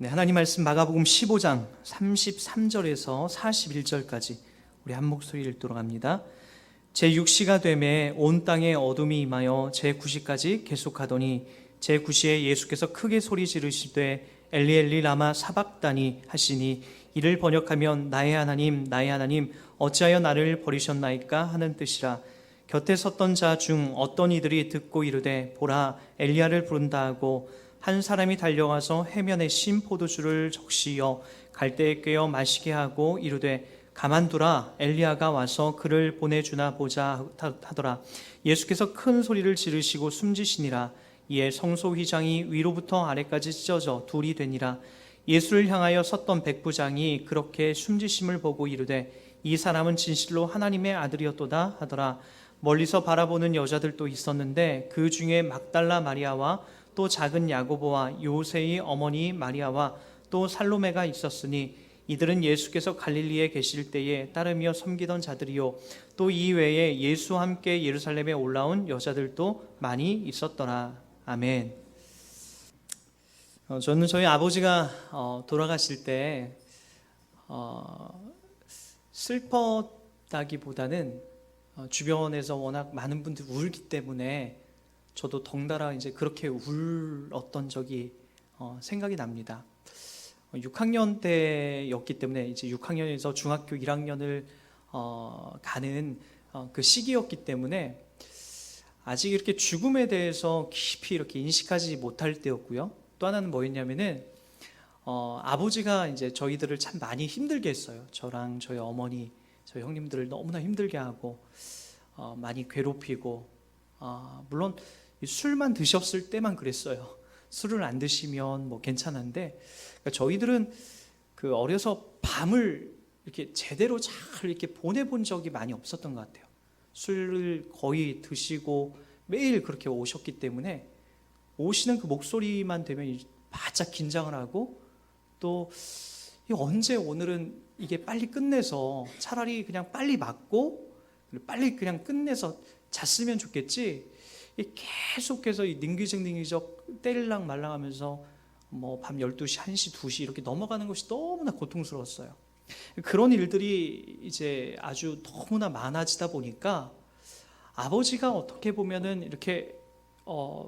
네, 하나님 말씀 마가복음 15장 33절에서 41절까지 우리 한 목소리 읽도록 합니다. 제6시가 되매 온 땅에 어둠이 임하여 제9시까지 계속하더니 제9시에 예수께서 크게 소리 지르시되 엘리 엘리 라마 사박다니 하시니 이를 번역하면 나의 하나님 어찌하여 나를 버리셨나이까 하는 뜻이라. 곁에 섰던 자 중 어떤 이들이 듣고 이르되 보라 엘리야를 부른다 하고 한 사람이 달려와서 해면에 신 포도주를 적시어 갈대에 꿰어 마시게 하고 이르되 가만두라 엘리야가 와서 그를 보내주나 보자 하더라. 예수께서 큰 소리를 지르시고 숨지시니라. 이에 성소휘장이 위로부터 아래까지 찢어져 둘이 되니라. 예수를 향하여 섰던 백부장이 그렇게 숨지심을 보고 이르되 이 사람은 진실로 하나님의 아들이었도다 하더라. 멀리서 바라보는 여자들도 있었는데 그 중에 막달라 마리아와 또 작은 야고보와 요새의 어머니 마리아와 또 살로메가 있었으니 이들은 예수께서 갈릴리에 계실 때에 따르며 섬기던 자들이요 또 이 외에 예수와 함께 예루살렘에 올라온 여자들도 많이 있었더라. 아멘. 저는 저희 아버지가 돌아가실 때 슬펐다기보다는 주변에서 워낙 많은 분들이 울기 때문에 저도 덩달아 이제 그렇게 울었던 적이 생각이 납니다. 6학년 때였기 때문에 이제 6학년에서 중학교 1학년을 가는 그 시기였기 때문에 아직 이렇게 죽음에 대해서 깊이 이렇게 인식하지 못할 때였고요. 또 하나는 뭐였냐면은 아버지가 이제 저희들을 참 많이 힘들게 했어요. 저랑 저희 어머니, 저희 형님들을 너무나 힘들게 하고 많이 괴롭히고 물론 술만 드셨을 때만 그랬어요. 술을 안 드시면 뭐 괜찮은데 그러니까 저희들은 그 어려서 밤을 이렇게 제대로 잘 이렇게 보내본 적이 많이 없었던 것 같아요. 술을 거의 드시고 매일 그렇게 오셨기 때문에 오시는 그 목소리만 되면 바짝 긴장을 하고 또 언제 오늘은 이게 빨리 끝내서 차라리 그냥 빨리 맞고 빨리 그냥 끝내서 잤으면 좋겠지 계속해서 능기적 때릴랑 말랑하면서 뭐 밤 12시, 1시, 2시 이렇게 넘어가는 것이 너무나 고통스러웠어요. 그런 일들이 이제 아주 너무나 많아지다 보니까 아버지가 어떻게 보면은 이렇게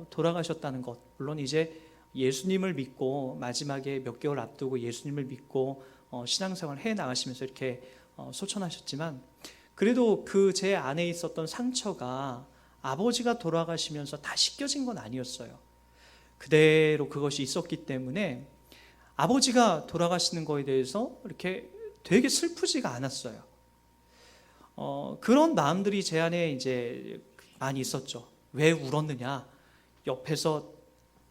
돌아가셨다는 것, 물론 이제 예수님을 믿고 마지막에 몇 개월 앞두고 예수님을 믿고 신앙생활을 해 나가시면서 이렇게 소천하셨지만 그래도 그 제 안에 있었던 상처가 아버지가 돌아가시면서 다 씻겨진 건 아니었어요. 그대로 그것이 있었기 때문에 아버지가 돌아가시는 거에 대해서 이렇게 되게 슬프지가 않았어요. 그런 마음들이 제 안에 이제 많이 있었죠. 왜 울었느냐? 옆에서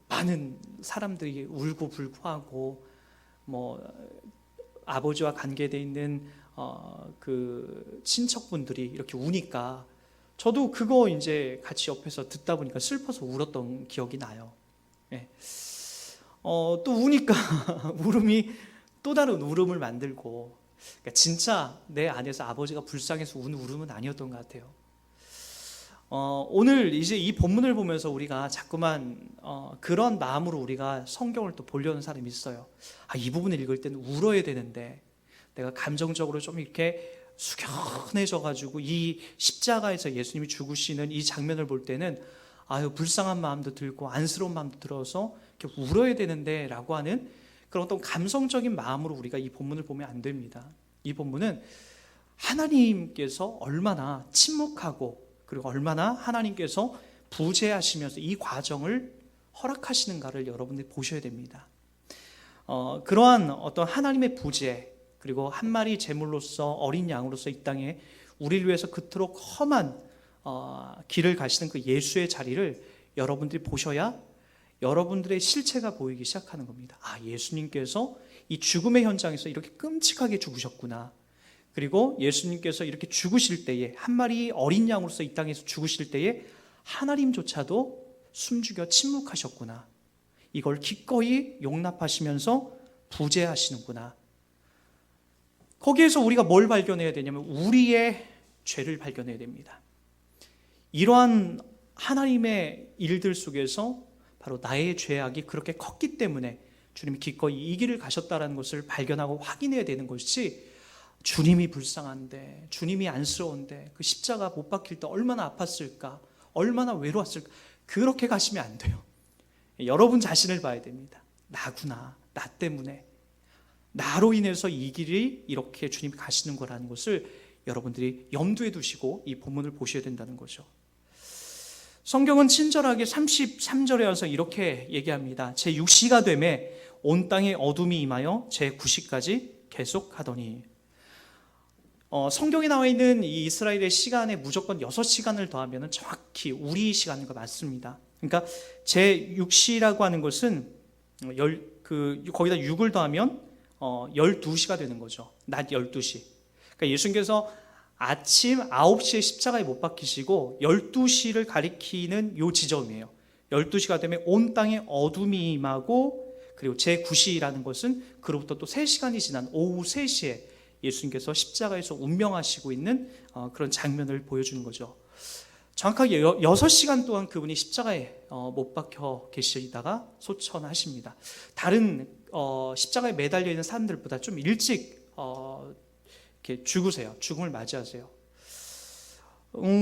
많은 사람들이 울고 불고하고 뭐 아버지와 관계되어 있는 그 친척분들이 이렇게 우니까 저도 그거 이제 같이 옆에서 듣다 보니까 슬퍼서 울었던 기억이 나요. 예. 또 우니까 울음이 또 다른 울음을 만들고 그러니까 진짜 내 안에서 아버지가 불쌍해서 우는 울음은 아니었던 것 같아요. 오늘 이제 이 본문을 보면서 우리가 자꾸만 그런 마음으로 우리가 성경을 또 보려는 사람이 있어요. 이 부분을 읽을 때는 울어야 되는데 내가 감정적으로 좀 이렇게 숙연해져가지고 이 십자가에서 예수님이 죽으시는 이 장면을 볼 때는 불쌍한 마음도 들고 안쓰러운 마음도 들어서 이렇게 울어야 되는데 라고 하는 그런 어떤 감성적인 마음으로 우리가 이 본문을 보면 안 됩니다. 이 본문은 하나님께서 얼마나 침묵하고 그리고 얼마나 하나님께서 부재하시면서 이 과정을 허락하시는가를 여러분들이 보셔야 됩니다. 그러한 어떤 하나님의 부재 그리고 한 마리 제물로서 어린 양으로서 이 땅에 우리를 위해서 그토록 험한 길을 가시는 그 예수의 자리를 여러분들이 보셔야 여러분들의 실체가 보이기 시작하는 겁니다. 예수님께서 이 죽음의 현장에서 이렇게 끔찍하게 죽으셨구나. 그리고 예수님께서 이렇게 죽으실 때에 한 마리 어린 양으로서 이 땅에서 죽으실 때에 하나님조차도 숨죽여 침묵하셨구나. 이걸 기꺼이 용납하시면서 부재하시는구나. 거기에서 우리가 뭘 발견해야 되냐면 우리의 죄를 발견해야 됩니다. 이러한 하나님의 일들 속에서 바로 나의 죄악이 그렇게 컸기 때문에 주님이 기꺼이 이 길을 가셨다는 것을 발견하고 확인해야 되는 것이지, 주님이 불쌍한데, 주님이 안쓰러운데, 그 십자가 못 박힐 때 얼마나 아팠을까, 얼마나 외로웠을까, 그렇게 가시면 안 돼요. 여러분 자신을 봐야 됩니다. 나구나, 나 때문에, 나로 인해서 이 길이 이렇게 주님이 가시는 거라는 것을 여러분들이 염두에 두시고 이 본문을 보셔야 된다는 거죠. 성경은 친절하게 33절에 와서 이렇게 얘기합니다. 제 6시가 되매 온 땅에 어둠이 임하여 제 9시까지 계속하더니. 성경에 나와 있는 이 이스라엘의 시간에 무조건 6시간을 더하면 정확히 우리 시간과 맞습니다. 그러니까 제 6시라고 하는 것은 거기다 6을 더하면 12시가 되는 거죠. 낮 12시. 그러니까 예수님께서 아침 9시에 십자가에 못 박히시고 12시를 가리키는 요 지점이에요. 12시가 되면 온 땅에 어둠이 임하고, 그리고 제9시라는 것은 그로부터 또 3시간이 지난 오후 3시에 예수님께서 십자가에서 운명하시고 있는 그런 장면을 보여주는 거죠. 정확하게 6시간 동안 그분이 십자가에 못 박혀 계시다가 소천하십니다. 다른 십자가에 매달려 있는 사람들보다 좀 일찍 이렇게 죽으세요. 죽음을 맞이하세요.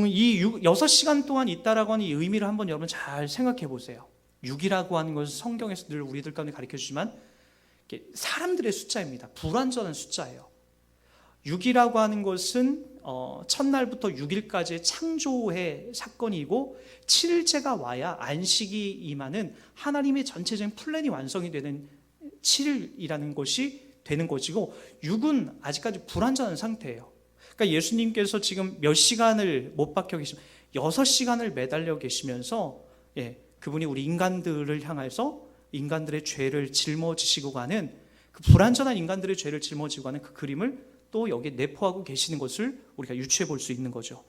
이 6시간 동안 있다라고 하는 이 의미를 한번 여러분 잘 생각해 보세요. 6이라고 하는 것은 성경에서 늘 우리들 가운데 가르쳐 주지만 사람들의 숫자입니다. 불완전한 숫자예요. 6이라고 하는 것은 첫날부터 6일까지의 창조의 사건이고, 7일째가 와야 안식이 임하는 하나님의 전체적인 플랜이 완성이 되는 7일이라는 것이 되는 것이고, 6은 아직까지 불완전한 상태예요. 그러니까 예수님께서 지금 몇 시간을 못 박혀 계시면 6시간을 매달려 계시면서 그분이 우리 인간들을 향해서 인간들의 죄를 짊어지시고 가는, 그 불완전한 인간들의 죄를 짊어지고 가는 그 그림을 또 여기에 내포하고 계시는 것을 우리가 유추해 볼 수 있는 거죠.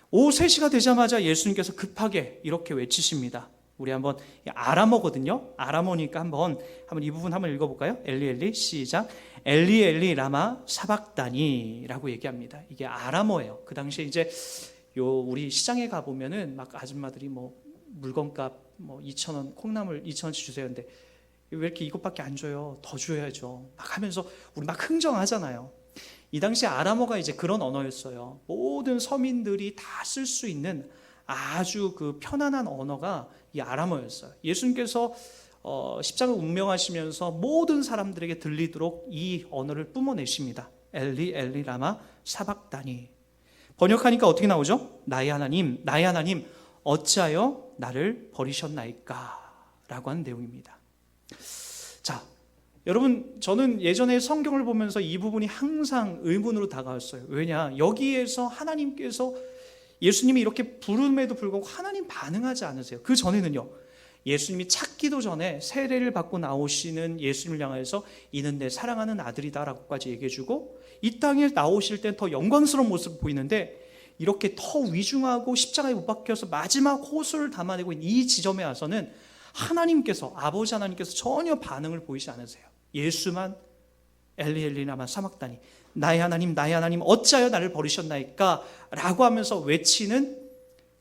오후 3시가 되자마자 예수님께서 급하게 이렇게 외치십니다. 우리 한번 아람어거든요. 아람어니까 한번 이 부분 한번 읽어볼까요? 엘리 엘리 시작. 엘리 엘리 라마 사박다니라고 얘기합니다. 이게 아람어예요. 그 당시에 이제 우리 시장에 가 보면은 막 아줌마들이 물건값 2,000원 콩나물 2,000원씩 주세요. 근데 왜 이렇게 이것밖에 안 줘요? 더 줘야죠. 막 하면서 우리 막 흥정하잖아요. 이 당시 아람어가 이제 그런 언어였어요. 모든 서민들이 다 쓸 수 있는 아주 그 편안한 언어가 이 아람어였어요. 예수님께서 십자가 운명하시면서 모든 사람들에게 들리도록 이 언어를 뿜어내십니다. 엘리 엘리 라마 사박다니. 번역하니까 어떻게 나오죠? 나의 하나님, 나의 하나님, 어찌하여 나를 버리셨나이까? 라고 하는 내용입니다. 자, 여러분, 저는 예전에 성경을 보면서 이 부분이 항상 의문으로 다가왔어요. 왜냐? 여기에서 하나님께서 예수님이 이렇게 부름에도 불구하고 하나님 반응하지 않으세요. 그 전에는요, 예수님이 찾기도 전에 세례를 받고 나오시는 예수님을 향해서 이는 내 사랑하는 아들이다 라고까지 얘기해주고, 이 땅에 나오실 때 더 영광스러운 모습을 보이는데, 이렇게 더 위중하고 십자가에 못 박혀서 마지막 호소를 담아내고 있는 이 지점에 와서는 하나님께서, 아버지 하나님께서 전혀 반응을 보이지 않으세요. 예수만 엘리 엘리 라마 사박다니, 나의 하나님 나의 하나님 어찌하여 나를 버리셨나이까? 라고 하면서 외치는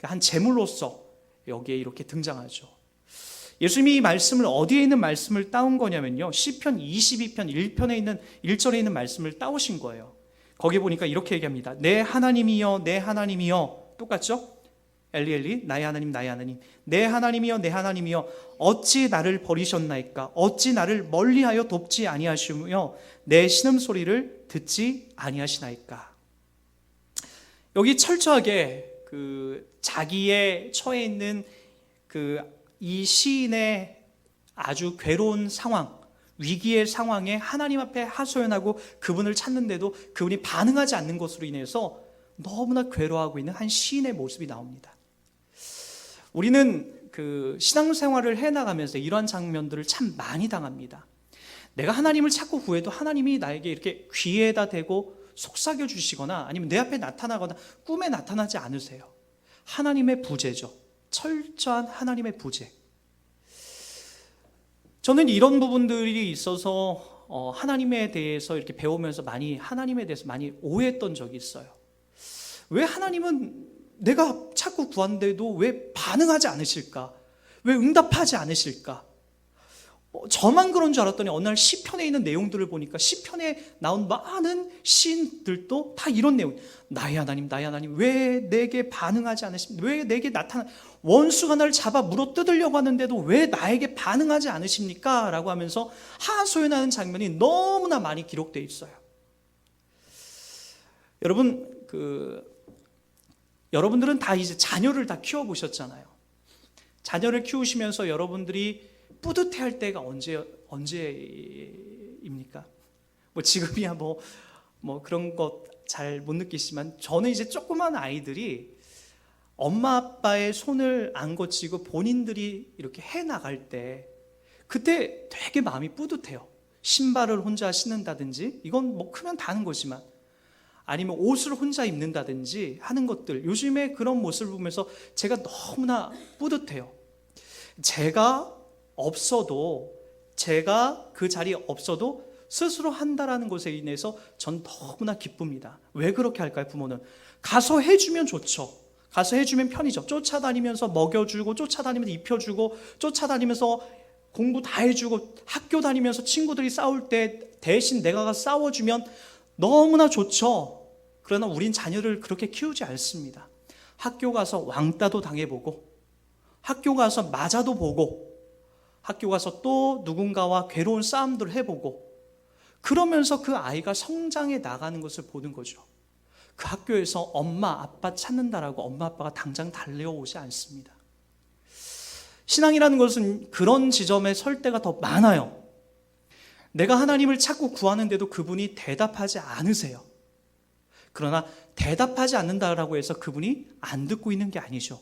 한 제물로서 여기에 이렇게 등장하죠. 예수님이 이 말씀을 어디에 있는 말씀을 따온 거냐면요, 시편 22편 1편에 있는 1절에 있는 말씀을 따오신 거예요. 거기 보니까 이렇게 얘기합니다. 내 하나님이여 내 하나님이여. 똑같죠? 엘리 엘리 나의 하나님 나의 하나님, 내 하나님이여 내 하나님이여 어찌 나를 버리셨나이까? 어찌 나를 멀리하여 돕지 아니하시며 내 신음소리를 듣지 아니하시나이까? 여기 철저하게 자기의 처해 있는 이 시인의 아주 괴로운 상황, 위기의 상황에 하나님 앞에 하소연하고 그분을 찾는데도 그분이 반응하지 않는 것으로 인해서 너무나 괴로워하고 있는 한 시인의 모습이 나옵니다. 우리는 신앙생활을 해나가면서 이러한 장면들을 참 많이 당합니다. 내가 하나님을 찾고 구해도 하나님이 나에게 이렇게 귀에다 대고 속삭여 주시거나 아니면 내 앞에 나타나거나 꿈에 나타나지 않으세요. 하나님의 부재죠. 철저한 하나님의 부재. 저는 이런 부분들이 있어서 하나님에 대해서 이렇게 배우면서 하나님에 대해서 많이 오해했던 적이 있어요. 왜 하나님은 내가 자꾸 구한데도 왜 반응하지 않으실까? 왜 응답하지 않으실까? 저만 그런 줄 알았더니 어느 날 시편에 있는 내용들을 보니까 시편에 나온 많은 시인들도 다 이런 내용. 나의 하나님 왜 내게 반응하지 않으십니까? 왜 내게 원수가 나를 잡아 물어 뜯으려고 하는데도 왜 나에게 반응하지 않으십니까? 라고 하면서 하소연하는 장면이 너무나 많이 기록되어 있어요. 여러분, 여러분들은 다 이제 자녀를 다 키워보셨잖아요. 자녀를 키우시면서 여러분들이 뿌듯해할 때가 언제입니까? 지금이야 뭐 그런 것 잘 못 느끼시지만, 저는 이제 조그만 아이들이 엄마 아빠의 손을 안 거치고 본인들이 이렇게 해 나갈 때, 그때 되게 마음이 뿌듯해요. 신발을 혼자 신는다든지, 이건 뭐 크면 다 하는 거지만, 아니면 옷을 혼자 입는다든지 하는 것들, 요즘에 그런 모습을 보면서 제가 너무나 뿌듯해요. 제가 그 자리에 없어도 스스로 한다라는 것에 인해서 전 너무나 기쁩니다. 왜 그렇게 할까요? 부모는 가서 해주면 좋죠. 가서 해주면 편이죠. 쫓아다니면서 먹여주고, 쫓아다니면서 입혀주고, 쫓아다니면서 공부 다 해주고, 학교 다니면서 친구들이 싸울 때 대신 내가 가서 싸워주면 너무나 좋죠. 그러나 우린 자녀를 그렇게 키우지 않습니다. 학교 가서 왕따도 당해보고, 학교 가서 맞아도 보고, 학교 가서 또 누군가와 괴로운 싸움들을 해보고, 그러면서 그 아이가 성장해 나가는 것을 보는 거죠. 그 학교에서 엄마 아빠 찾는다라고 엄마 아빠가 당장 달려오지 않습니다. 신앙이라는 것은 그런 지점에 설 때가 더 많아요. 내가 하나님을 찾고 구하는데도 그분이 대답하지 않으세요. 그러나 대답하지 않는다라고 해서 그분이 안 듣고 있는 게 아니죠.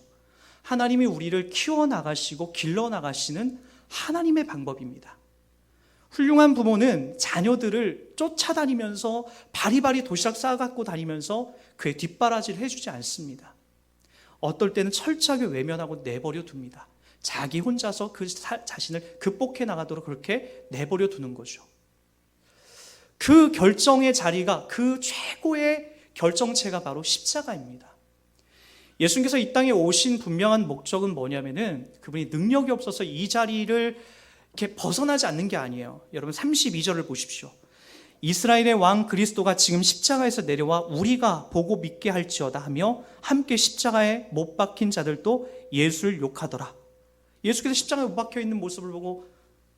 하나님이 우리를 키워나가시고 길러나가시는 하나님의 방법입니다. 훌륭한 부모는 자녀들을 쫓아다니면서 바리바리 도시락 싸갖고 다니면서 그의 뒷바라지를 해주지 않습니다. 어떨 때는 철저하게 외면하고 내버려 둡니다. 자기 혼자서 그 자신을 극복해 나가도록 그렇게 내버려 두는 거죠. 그 결정의 자리가, 그 최고의 결정체가 바로 십자가입니다. 예수님께서 이 땅에 오신 분명한 목적은 뭐냐면은, 그분이 능력이 없어서 이 자리를 이렇게 벗어나지 않는 게 아니에요. 여러분 32절을 보십시오. 이스라엘의 왕 그리스도가 지금 십자가에서 내려와 우리가 보고 믿게 할지어다 하며 함께 십자가에 못 박힌 자들도 예수를 욕하더라. 예수께서 십자가에 못 박혀 있는 모습을 보고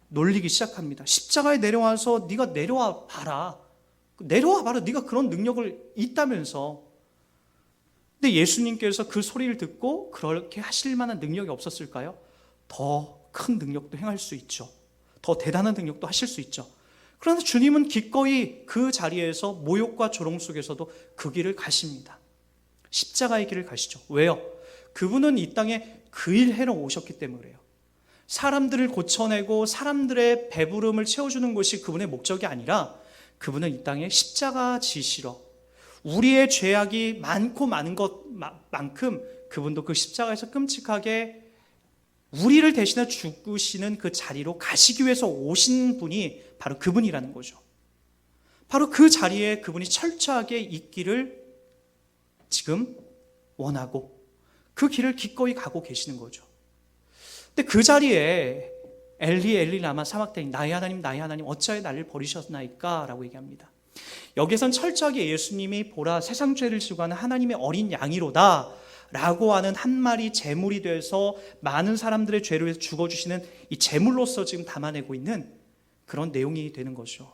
놀리기 시작합니다. 십자가에 내려와서 네가 내려와 봐라. 네가 그런 능력을 있다면서. 근데 예수님께서 그 소리를 듣고 그렇게 하실 만한 능력이 없었을까요? 더 큰 능력도 행할 수 있죠. 더 대단한 능력도 하실 수 있죠. 그러나 주님은 기꺼이 그 자리에서 모욕과 조롱 속에서도 그 길을 가십니다. 십자가의 길을 가시죠. 왜요? 그분은 이 땅에 그 일 해러 오셨기 때문에 그래요. 사람들을 고쳐내고 사람들의 배부름을 채워주는 것이 그분의 목적이 아니라, 그분은 이 땅에 십자가 지시러 우리의 죄악이 많고 많은 것만큼 그분도 그 십자가에서 끔찍하게 우리를 대신해 죽으시는 그 자리로 가시기 위해서 오신 분이 바로 그분이라는 거죠. 바로 그 자리에 그분이 철저하게 있기를 지금 원하고 그 길을 기꺼이 가고 계시는 거죠. 근데 그 자리에 엘리 엘리 라마 사박다니, 나의 하나님 어찌하여 나를 버리셨나이까 라고 얘기합니다. 여기선 철저하게 예수님이 보라 세상 죄를 지고 가는 하나님의 어린 양이로다 라고 하는 한 마리 제물이 돼서 많은 사람들의 죄를 위해서 죽어주시는 이 제물로서 지금 담아내고 있는 그런 내용이 되는 거죠.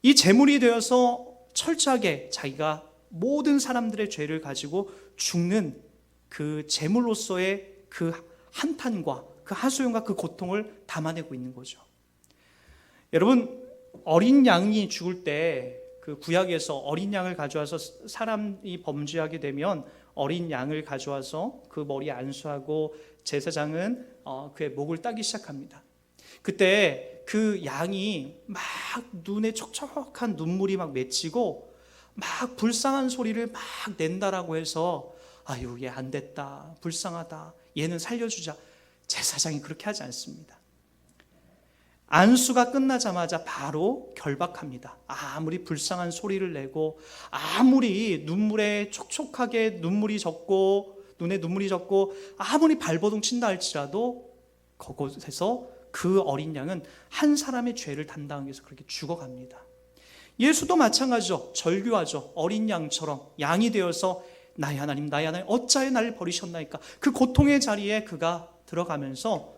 이 제물이 되어서 철저하게 자기가 모든 사람들의 죄를 가지고 죽는 그 제물로서의 그 한탄과 그 하소연과 그 고통을 담아내고 있는 거죠. 여러분, 어린 양이 죽을 때 그 구약에서 어린 양을 가져와서 사람이 범죄하게 되면 어린 양을 가져와서 그 머리에 안수하고 제사장은 그의 목을 따기 시작합니다. 그때 그 양이 막 눈에 촉촉한 눈물이 막 맺히고 막 불쌍한 소리를 막 낸다라고 해서, 아유 얘 안 됐다, 불쌍하다, 얘는 살려주자. 제사장이 그렇게 하지 않습니다. 안수가 끝나자마자 바로 결박합니다. 아무리 불쌍한 소리를 내고 아무리 눈물에 촉촉하게 눈물이 젖고 눈에 눈물이 젖고 아무리 발버둥 친다 할지라도 그곳에서 그 어린 양은 한 사람의 죄를 담당하기 위해서 그렇게 죽어갑니다. 예수도 마찬가지죠. 절규하죠. 어린 양처럼 양이 되어서 나의 하나님, 나의 하나님, 어찌하여 나를 버리셨나이까. 그 고통의 자리에 그가 들어가면서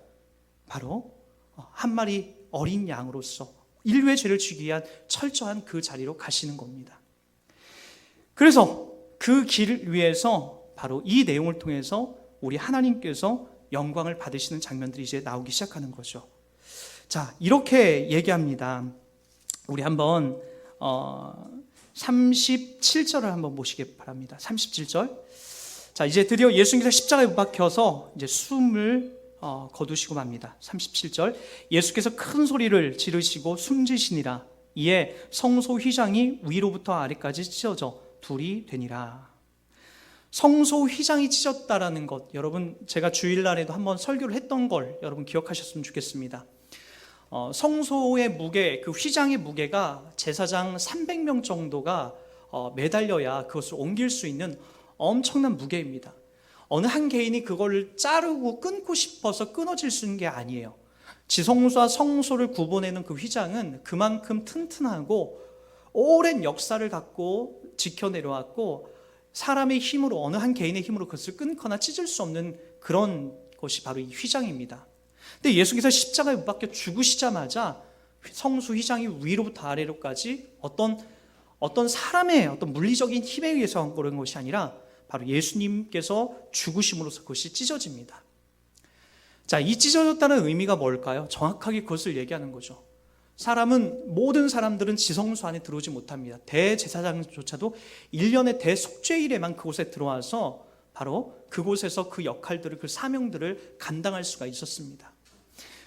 바로 한 마리 어린 양으로서 인류의 죄를 지기 위한 철저한 그 자리로 가시는 겁니다. 그래서 그 길 위에서 바로 이 내용을 통해서 우리 하나님께서 영광을 받으시는 장면들이 이제 나오기 시작하는 거죠. 자, 이렇게 얘기합니다. 우리 한번 37절을 한번 보시기 바랍니다. 37절. 자, 이제 드디어 예수님께서 십자가에 못 박혀서 이제 숨을 거두시고 맙니다. 37절. 예수께서 큰 소리를 지르시고 숨지시니라. 이에 성소 휘장이 위로부터 아래까지 찢어져 둘이 되니라. 성소 휘장이 찢었다라는 것, 여러분 제가 주일날에도 한번 설교를 했던 걸 여러분 기억하셨으면 좋겠습니다. 성소의 무게, 그 휘장의 무게가 제사장 300명 정도가 매달려야 그것을 옮길 수 있는 엄청난 무게입니다. 어느 한 개인이 그걸 자르고 끊고 싶어서 끊어질 수 있는 게 아니에요. 지성소와 성소를 구분하는 그 휘장은 그만큼 튼튼하고 오랜 역사를 갖고 지켜내려왔고, 사람의 힘으로, 어느 한 개인의 힘으로 그것을 끊거나 찢을 수 없는 그런 것이 바로 이 휘장입니다. 근데 예수께서 십자가에 못 박혀 죽으시자마자 성소 휘장이 위로부터 아래로까지 어떤 사람의 어떤 물리적인 힘에 의해서 그런 것이 아니라 바로 예수님께서 죽으심으로써 그것이 찢어집니다. 자, 이 찢어졌다는 의미가 뭘까요? 정확하게 그것을 얘기하는 거죠. 모든 사람들은 지성소 안에 들어오지 못합니다. 대제사장조차도 1년의 대속죄일에만 그곳에 들어와서 바로 그곳에서 그 역할들을, 그 사명들을 감당할 수가 있었습니다.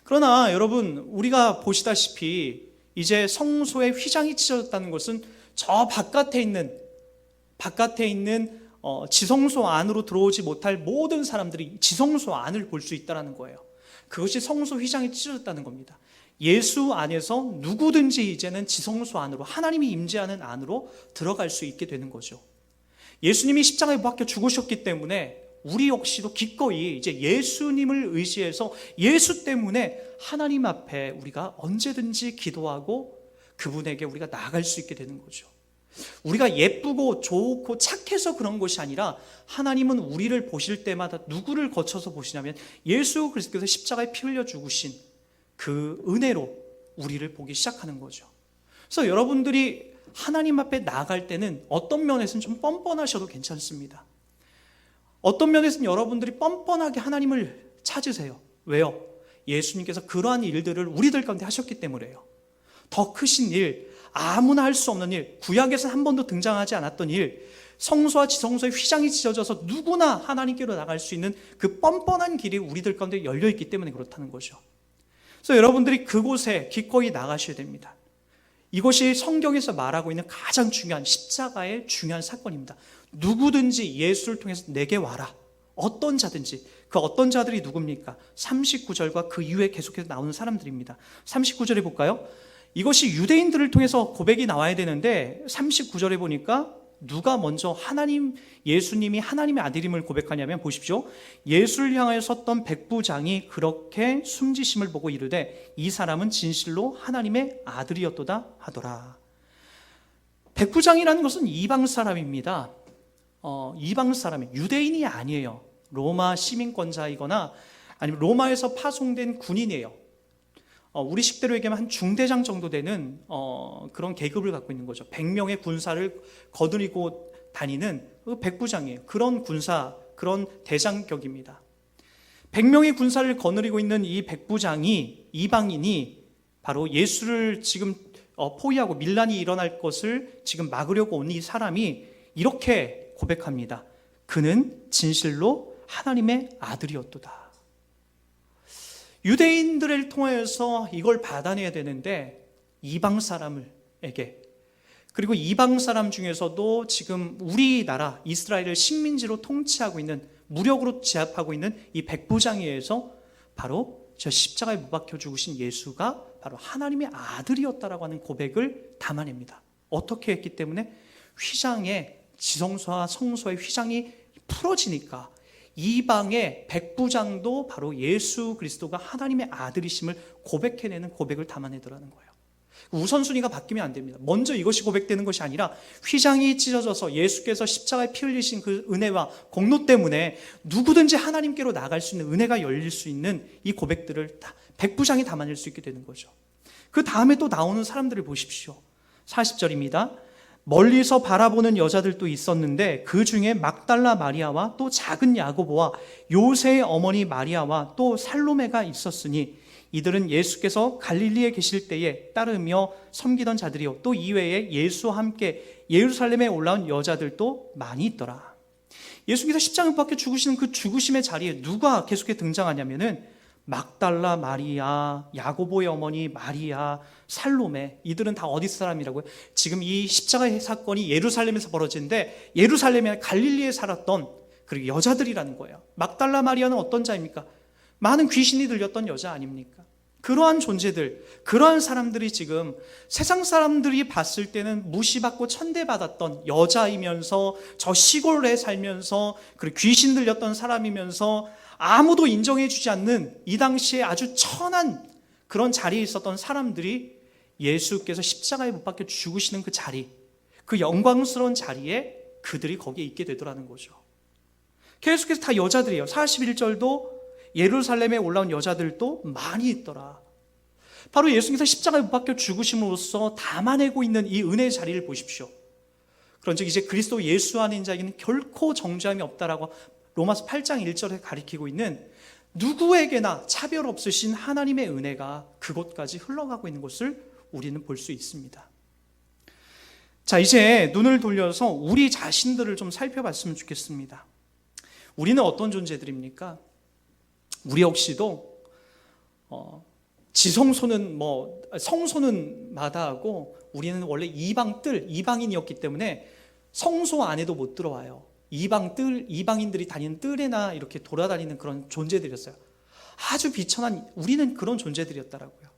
그러나 여러분, 우리가 보시다시피 이제 성소의 휘장이 찢어졌다는 것은 저 바깥에 있는 지성소 안으로 들어오지 못할 모든 사람들이 지성소 안을 볼 수 있다는 거예요. 그것이 성소 휘장이 찢어졌다는 겁니다. 예수 안에서 누구든지 이제는 지성소 안으로, 하나님이 임재하는 안으로 들어갈 수 있게 되는 거죠. 예수님이 십자가에 못 박혀 죽으셨기 때문에 우리 역시도 기꺼이 이제 예수님을 의지해서 예수 때문에 하나님 앞에 우리가 언제든지 기도하고 그분에게 우리가 나아갈 수 있게 되는 거죠. 우리가 예쁘고 좋고 착해서 그런 것이 아니라 하나님은 우리를 보실 때마다 누구를 거쳐서 보시냐면 예수 그리스도께서 십자가에 피 흘려 죽으신 그 은혜로 우리를 보기 시작하는 거죠. 그래서 여러분들이 하나님 앞에 나아갈 때는 어떤 면에서는 좀 뻔뻔하셔도 괜찮습니다. 어떤 면에서는 여러분들이 뻔뻔하게 하나님을 찾으세요. 왜요? 예수님께서 그러한 일들을 우리들 가운데 하셨기 때문에요. 더 크신 일, 아무나 할 수 없는 일, 구약에서는 한 번도 등장하지 않았던 일, 성소와 지성소의 휘장이 찢어져서 누구나 하나님께로 나갈 수 있는 그 뻔뻔한 길이 우리들 가운데 열려있기 때문에 그렇다는 거죠. 그래서 여러분들이 그곳에 기꺼이 나가셔야 됩니다. 이것이 성경에서 말하고 있는 가장 중요한 십자가의 중요한 사건입니다. 누구든지 예수를 통해서 내게 와라. 어떤 자든지. 그 어떤 자들이 누굽니까? 39절과 그 이후에 계속해서 나오는 사람들입니다. 39절에 볼까요? 이것이 유대인들을 통해서 고백이 나와야 되는데 39절에 보니까 누가 먼저 예수님이 하나님의 아들임을 고백하냐면 보십시오. 예수를 향하여 섰던 백부장이 그렇게 숨지심을 보고 이르되 이 사람은 진실로 하나님의 아들이었도다 하더라. 백부장이라는 것은 이방 사람입니다. 이방 사람이 유대인이 아니에요. 로마 시민권자이거나 아니면 로마에서 파송된 군인이에요. 우리 식대로 얘기하면 한 중대장 정도 되는 그런 계급을 갖고 있는 거죠. 100명의 군사를 거느리고 다니는 백부장이에요. 그런 군사, 그런 대장격입니다. 100명의 군사를 거느리고 있는 이 백부장이, 이방인이 바로 예수를 지금 포위하고 밀란이 일어날 것을 지금 막으려고 온 이 사람이 이렇게 고백합니다. 그는 진실로 하나님의 아들이었도다. 유대인들을 통해서 이걸 받아내야 되는데 이방 사람에게, 그리고 이방 사람 중에서도 지금 우리나라 이스라엘을 식민지로 통치하고 있는, 무력으로 제압하고 있는 이 백부장에 의해서 바로 저 십자가에 못 박혀 죽으신 예수가 바로 하나님의 아들이었다라고 하는 고백을 담아냅니다. 어떻게 했기 때문에? 휘장에, 지성소와 성소의 휘장이 풀어지니까 이방의 백부장도 바로 예수 그리스도가 하나님의 아들이심을 고백해내는 고백을 담아내더라는 거예요. 우선순위가 바뀌면 안 됩니다. 먼저 이것이 고백되는 것이 아니라 휘장이 찢어져서 예수께서 십자가에 피 흘리신 그 은혜와 공로 때문에 누구든지 하나님께로 나갈 수 있는 은혜가 열릴 수 있는 이 고백들을 다 백부장이 담아낼 수 있게 되는 거죠. 그 다음에 또 나오는 사람들을 보십시오. 40절입니다. 멀리서 바라보는 여자들도 있었는데 그 중에 막달라 마리아와 또 작은 야고보와 요새의 어머니 마리아와 또 살로메가 있었으니 이들은 예수께서 갈릴리에 계실 때에 따르며 섬기던 자들이요 또 이외에 예수와 함께 예루살렘에 올라온 여자들도 많이 있더라. 예수께서 십자가 못 박혀 죽으시는 그 죽으심의 자리에 누가 계속해 등장하냐면은 막달라 마리아, 야고보의 어머니 마리아, 살로메, 이들은 다 어디 사람이라고요? 지금 이 십자가의 사건이 예루살렘에서 벌어지는데 예루살렘에 갈릴리에 살았던 그리고 여자들이라는 거예요. 막달라 마리아는 어떤 자입니까? 많은 귀신이 들렸던 여자 아닙니까? 그러한 존재들, 그러한 사람들이 지금 세상 사람들이 봤을 때는 무시받고 천대받았던 여자이면서 저 시골에 살면서 그리고 귀신 들렸던 사람이면서 아무도 인정해주지 않는 이 당시에 아주 천한 그런 자리에 있었던 사람들이 예수께서 십자가에 못 박혀 죽으시는 그 자리, 그 영광스러운 자리에 그들이 거기에 있게 되더라는 거죠. 계속해서 다 여자들이에요. 41절도 예루살렘에 올라온 여자들도 많이 있더라. 바로 예수께서 십자가에 못 박혀 죽으심으로써 담아내고 있는 이 은혜의 자리를 보십시오. 그런즉 이제 그리스도 예수 안에 있는 자에게는 결코 정죄함이 없다라고 로마서 8장 1절에 가리키고 있는 누구에게나 차별 없으신 하나님의 은혜가 그곳까지 흘러가고 있는 것을 우리는 볼 수 있습니다. 자, 이제 눈을 돌려서 우리 자신들을 좀 살펴봤으면 좋겠습니다. 우리는 어떤 존재들입니까? 우리 역시도 지성소는 성소는 마다하고 우리는 원래 이방인이었기 때문에 성소 안에도 못 들어와요. 이방인들이 다니는 뜰에나 이렇게 돌아다니는 그런 존재들이었어요. 아주 비천한 우리는 그런 존재들이었다라고요.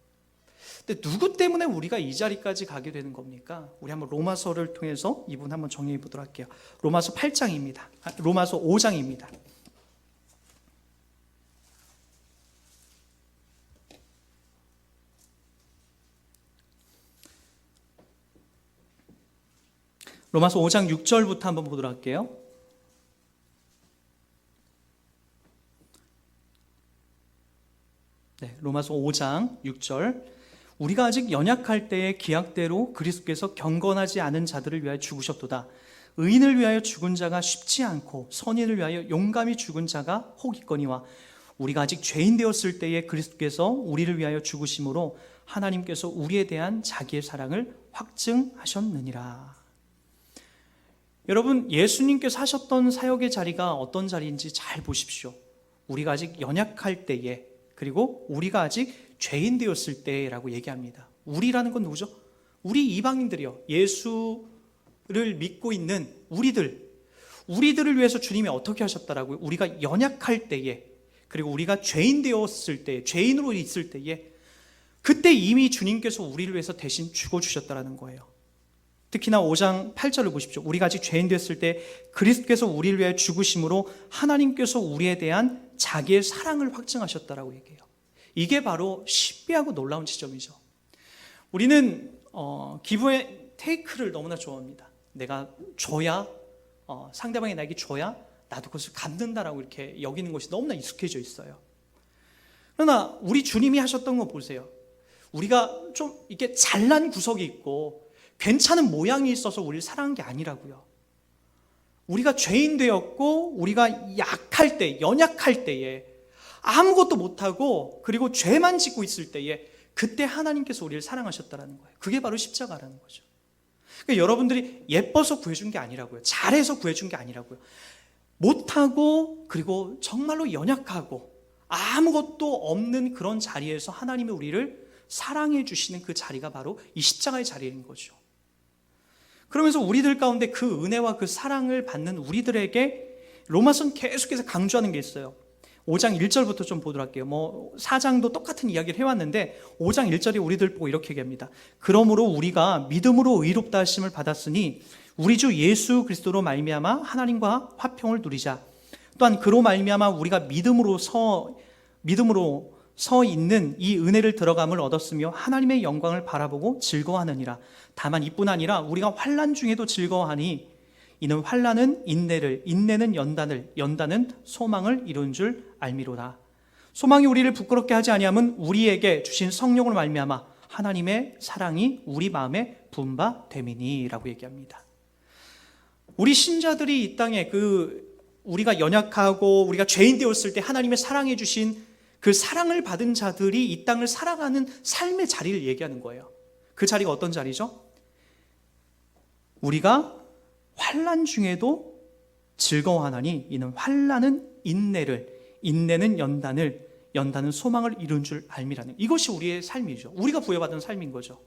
근데 누구 때문에 우리가 이 자리까지 가게 되는 겁니까? 우리 한번 로마서를 통해서 이 부분 한번 정리해 보도록 할게요. 로마서 8장입니다. 로마서 5장입니다. 로마서 5장 6절부터 한번 보도록 할게요. 네, 로마서 5장 6절. 우리가 아직 연약할 때의 기약대로 그리스도께서 경건하지 않은 자들을 위하여 죽으셨도다. 의인을 위하여 죽은 자가 쉽지 않고 선인을 위하여 용감히 죽은 자가 혹 있거니와 우리가 아직 죄인 되었을 때에 그리스도께서 우리를 위하여 죽으심으로 하나님께서 우리에 대한 자기의 사랑을 확증하셨느니라. 여러분, 예수님께서 하셨던 사역의 자리가 어떤 자리인지 잘 보십시오. 우리가 아직 연약할 때에, 그리고 우리가 아직 죄인 되었을 때라고 얘기합니다. 우리라는 건 누구죠? 우리 이방인들이요. 예수를 믿고 있는 우리들을 위해서 주님이 어떻게 하셨다라고요? 우리가 연약할 때에, 그리고 우리가 죄인 되었을 때, 죄인으로 있을 때에, 그때 이미 주님께서 우리를 위해서 대신 죽어주셨다라는 거예요. 특히나 5장 8절을 보십시오. 우리가 아직 죄인 됐을 때 그리스도께서 우리를 위해 죽으심으로 하나님께서 우리에 대한 자기의 사랑을 확증하셨다라고 얘기해요. 이게 바로 신비하고 놀라운 지점이죠. 우리는 기브의 테이크를 너무나 좋아합니다. 내가 줘야 상대방이 나에게 줘야 나도 그것을 갚는다라고 이렇게 여기는 것이 너무나 익숙해져 있어요. 그러나 우리 주님이 하셨던 거 보세요. 우리가 좀 이렇게 잘난 구석이 있고 괜찮은 모양이 있어서 우리를 사랑한 게 아니라고요. 우리가 죄인 되었고 우리가 약할 때, 연약할 때에 아무것도 못하고 그리고 죄만 짓고 있을 때에 그때 하나님께서 우리를 사랑하셨다는 거예요. 그게 바로 십자가라는 거죠. 그러니까 여러분들이 예뻐서 구해준 게 아니라고요. 잘해서 구해준 게 아니라고요. 못하고 그리고 정말로 연약하고 아무것도 없는 그런 자리에서 하나님이 우리를 사랑해 주시는 그 자리가 바로 이 십자가의 자리인 거죠. 그러면서 우리들 가운데 그 은혜와 그 사랑을 받는 우리들에게 로마서는 계속해서 강조하는 게 있어요. 5장 1절부터 좀 보도록 할게요. 4장도 똑같은 이야기를 해왔는데 5장 1절에 우리들 보고 이렇게 얘기합니다. 그러므로 우리가 믿음으로 의롭다 하심을 받았으니 우리 주 예수 그리스도로 말미암아 하나님과 화평을 누리자. 또한 그로 말미암아 우리가 믿음으로 서 있는 이 은혜를 들어감을 얻었으며 하나님의 영광을 바라보고 즐거워하느니라. 다만 이뿐 아니라 우리가 환난 중에도 즐거워하니 이는 환난은 인내를, 인내는 연단을, 연단은 소망을 이룬 줄 알미로다. 소망이 우리를 부끄럽게 하지 아니함은 우리에게 주신 성령으로 말미암아 하나님의 사랑이 우리 마음에 부은 바 됨이니라고 얘기합니다. 우리 신자들이 이 땅에 우리가 연약하고 우리가 죄인 되었을 때 하나님의 사랑해 주신 그 사랑을 받은 자들이 이 땅을 살아가는 삶의 자리를 얘기하는 거예요. 그 자리가 어떤 자리죠? 우리가 환난 중에도 즐거워하나니 이는 환난은 인내를, 인내는 연단을, 연단은 소망을 이룬 줄 알미라는, 이것이 우리의 삶이죠. 우리가 부여받은 삶인 거죠.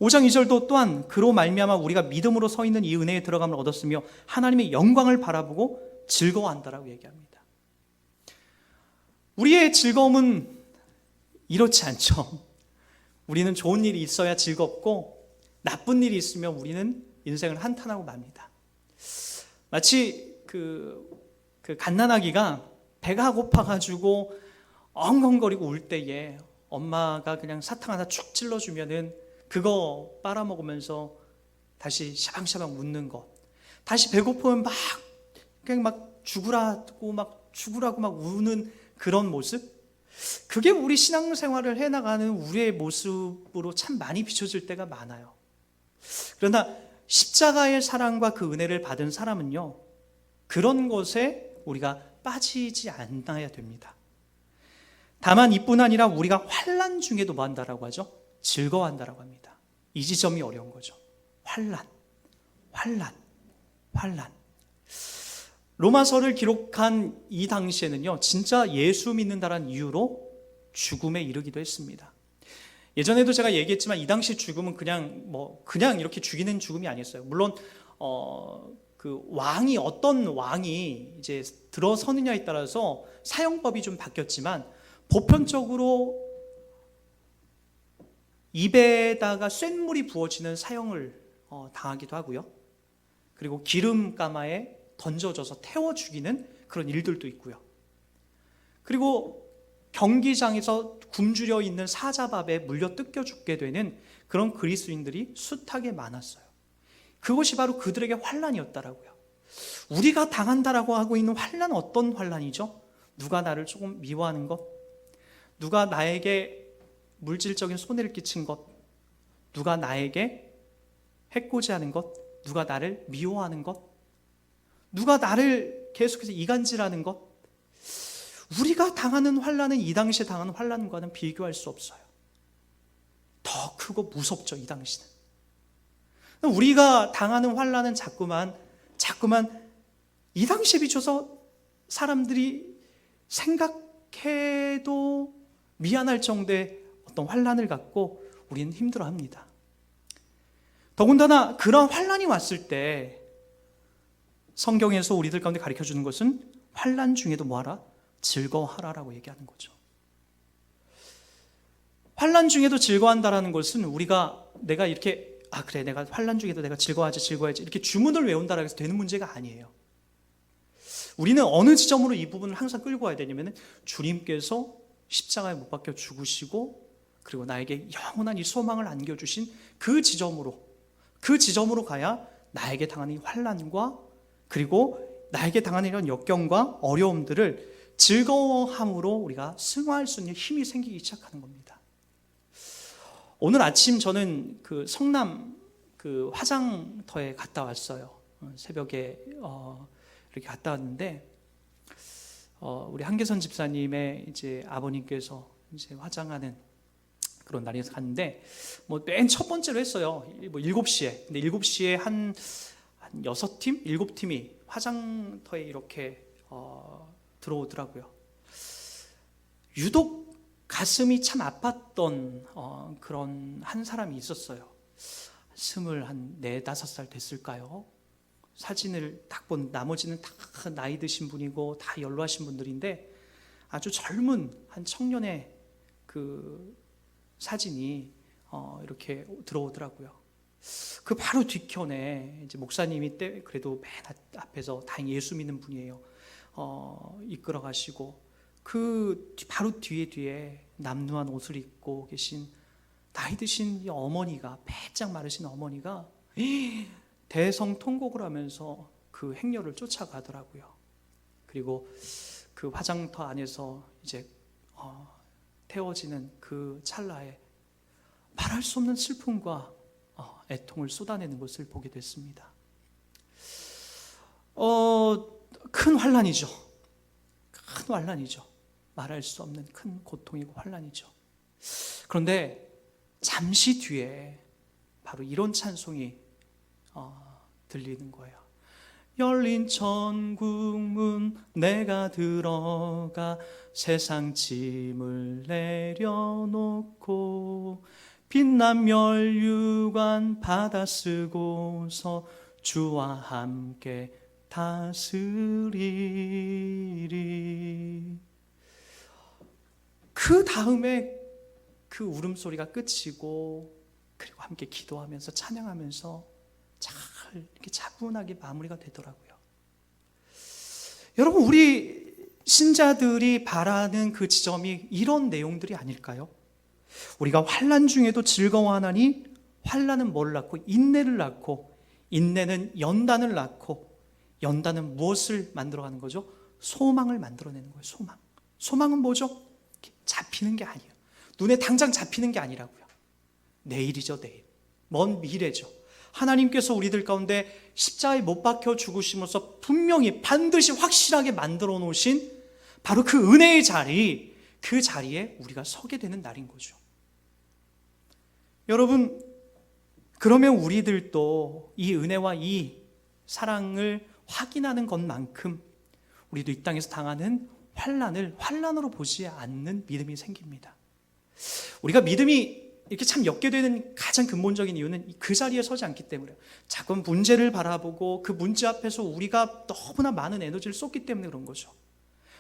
5장 2절도 또한 그로 말미암아 우리가 믿음으로 서 있는 이 은혜에 들어감을 얻었으며 하나님의 영광을 바라보고 즐거워한다라고 얘기합니다. 우리의 즐거움은 이렇지 않죠. 우리는 좋은 일이 있어야 즐겁고 나쁜 일이 있으면 우리는 인생을 한탄하고 맙니다. 마치 그 갓난아기가 배가 고파가지고 엉엉거리고 울 때에 엄마가 그냥 사탕 하나 축 찔러주면은 그거 빨아먹으면서 다시 샤방샤방 웃는 것, 다시 배고프면 그냥 막 죽으라고 막 우는 그런 모습, 그게 우리 신앙생활을 해나가는 우리의 모습으로 참 많이 비춰질 때가 많아요. 그러나 십자가의 사랑과 그 은혜를 받은 사람은요, 그런 것에 우리가 빠지지 않아야 됩니다. 다만 이뿐 아니라 우리가 환난 중에도 뭐 한다라고 하죠? 즐거워한다라고 합니다. 이 지점이 어려운 거죠. 환난. 로마서를 기록한 이 당시에는요, 진짜 예수 믿는다라는 이유로 죽음에 이르기도 했습니다. 예전에도 제가 얘기했지만 이 당시 죽음은 그냥 이렇게 죽이는 죽음이 아니었어요. 물론 어떤 왕이 이제 들어서느냐에 따라서 사형법이 좀 바뀌었지만 보편적으로 입에다가 쇳물이 부어지는 사형을 당하기도 하고요. 그리고 기름가마에 던져져서 태워 죽이는 그런 일들도 있고요. 그리고 경기장에서 굶주려 있는 사자밥에 물려 뜯겨 죽게 되는 그런 그리스도인들이 숱하게 많았어요. 그것이 바로 그들에게 환난이었다라고요. 우리가 당한다라고 하고 있는 환난은 어떤 환난이죠? 누가 나를 조금 미워하는 것, 누가 나에게 물질적인 손해를 끼친 것, 누가 나에게 해코지하는 것, 누가 나를 미워하는 것, 누가 나를 계속해서 이간질하는 것, 우리가 당하는 환난은 이 당시에 당하는 환난과는 비교할 수 없어요. 더 크고 무섭죠, 이 당시는. 우리가 당하는 환난은 자꾸만 이 당시에 비춰서 사람들이 생각해도 미안할 정도의 어떤 환난을 갖고 우리는 힘들어합니다. 더군다나 그런 환난이 왔을 때 성경에서 우리들 가운데 가르쳐주는 것은 환난 중에도 뭐하라? 즐거워하라라고 얘기하는 거죠. 환난 중에도 즐거워한다라는 것은 내가 이렇게 그래, 내가 환난 중에도 내가 즐거워하지 이렇게 주문을 외운다라고 해서 되는 문제가 아니에요. 우리는 어느 지점으로 이 부분을 항상 끌고 와야 되냐면 주님께서 십자가에 못 박혀 죽으시고 그리고 나에게 영원한 이 소망을 안겨주신 그 지점으로 가야 나에게 당하는 이 환난과 그리고 나에게 당하는 이런 역경과 어려움들을 즐거워함으로 우리가 승화할 수 있는 힘이 생기기 시작하는 겁니다. 오늘 아침 저는 성남 화장터에 갔다 왔어요. 새벽에 이렇게 갔다 왔는데 우리 한계선 집사님의 이제 아버님께서 이제 화장하는 그런 날에서 갔는데 맨 첫 번째로 했어요. 7시에. 근데 7시에 한 6팀, 7팀이 화장터에 이렇게 들어오더라고요. 유독 가슴이 참 아팠던 그런 한 사람이 있었어요. 24~25살 됐을까요? 사진을 딱 본 나머지는 다 나이 드신 분이고 다 연로하신 분들인데 아주 젊은 한 청년의 그 사진이 이렇게 들어오더라고요. 그 바로 뒤편에 이제 목사님이 그래도 맨 앞에서 다행히 예수 믿는 분이에요. 이끌어 가시고 그 바로 뒤에 남루한 옷을 입고 계신 나이 드신 이 어머니가, 배짝 마르신 어머니가 대성통곡을 하면서 그 행렬을 쫓아가더라고요. 그리고 그 화장터 안에서 이제 태워지는 그 찰나에 말할 수 없는 슬픔과 애통을 쏟아내는 것을 보게 됐습니다. 큰 환난이죠. 큰 환난이죠. 말할 수 없는 큰 고통이고 환난이죠. 그런데 잠시 뒤에 바로 이런 찬송이 들리는 거예요. 열린 천국문 내가 들어가 세상 짐을 내려놓고 빛난 멸류관 받아 쓰고서 주와 함께 다스리리. 그 다음에 그 울음소리가 끝이고 그리고 함께 기도하면서 찬양하면서 잘 이렇게 차분하게 마무리가 되더라고요. 여러분, 우리 신자들이 바라는 그 지점이 이런 내용들이 아닐까요? 우리가 환난 중에도 즐거워하나니 환난은 뭘 낳고 인내를 낳고 인내는 연단을 낳고 연단은 무엇을 만들어가는 거죠? 소망을 만들어내는 거예요. 소망은 뭐죠? 잡히는 게 아니에요. 눈에 당장 잡히는 게 아니라고요. 내일이죠. 내일. 먼 미래죠. 하나님께서 우리들 가운데 십자가에 못 박혀 죽으심으로써 분명히 반드시 확실하게 만들어 놓으신 바로 그 은혜의 자리, 그 자리에 우리가 서게 되는 날인 거죠. 여러분, 그러면 우리들도 이 은혜와 이 사랑을 확인하는 것만큼 우리도 이 땅에서 당하는 환난을 환난으로 보지 않는 믿음이 생깁니다. 우리가 믿음이 이렇게 참 엮게 되는 가장 근본적인 이유는 그 자리에 서지 않기 때문에요. 자꾸 문제를 바라보고 그 문제 앞에서 우리가 너무나 많은 에너지를 쏟기 때문에 그런 거죠.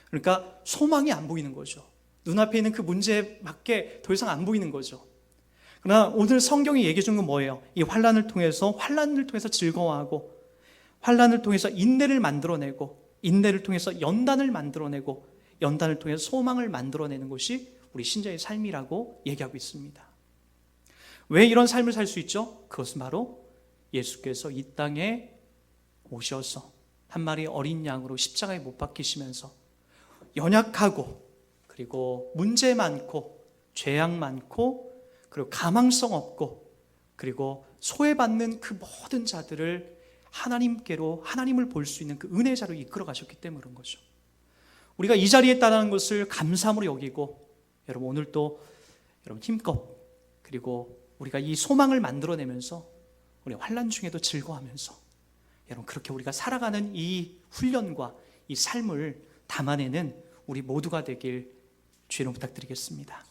그러니까 소망이 안 보이는 거죠. 눈앞에 있는 그 문제밖에 더 이상 안 보이는 거죠. 그러나 오늘 성경이 얘기해 주는 건 뭐예요? 이 환난을 통해서 즐거워하고 환난을 통해서 인내를 만들어내고 인내를 통해서 연단을 만들어내고 연단을 통해서 소망을 만들어내는 것이 우리 신자의 삶이라고 얘기하고 있습니다. 왜 이런 삶을 살 수 있죠? 그것은 바로 예수께서 이 땅에 오셔서 한 마리 어린 양으로 십자가에 못 박히시면서 연약하고 그리고 문제 많고 죄악 많고 그리고 가망성 없고 그리고 소외받는 그 모든 자들을 하나님께로 하나님을 볼 수 있는 그 은혜자로 이끌어 가셨기 때문에 그런 거죠. 우리가 이 자리에 있다는 것을 감사함으로 여기고 여러분 오늘 또 여러분 힘껏 그리고 우리가 이 소망을 만들어내면서 우리 환난 중에도 즐거워하면서 여러분 그렇게 우리가 살아가는 이 훈련과 이 삶을 담아내는 우리 모두가 되길 주의로 부탁드리겠습니다.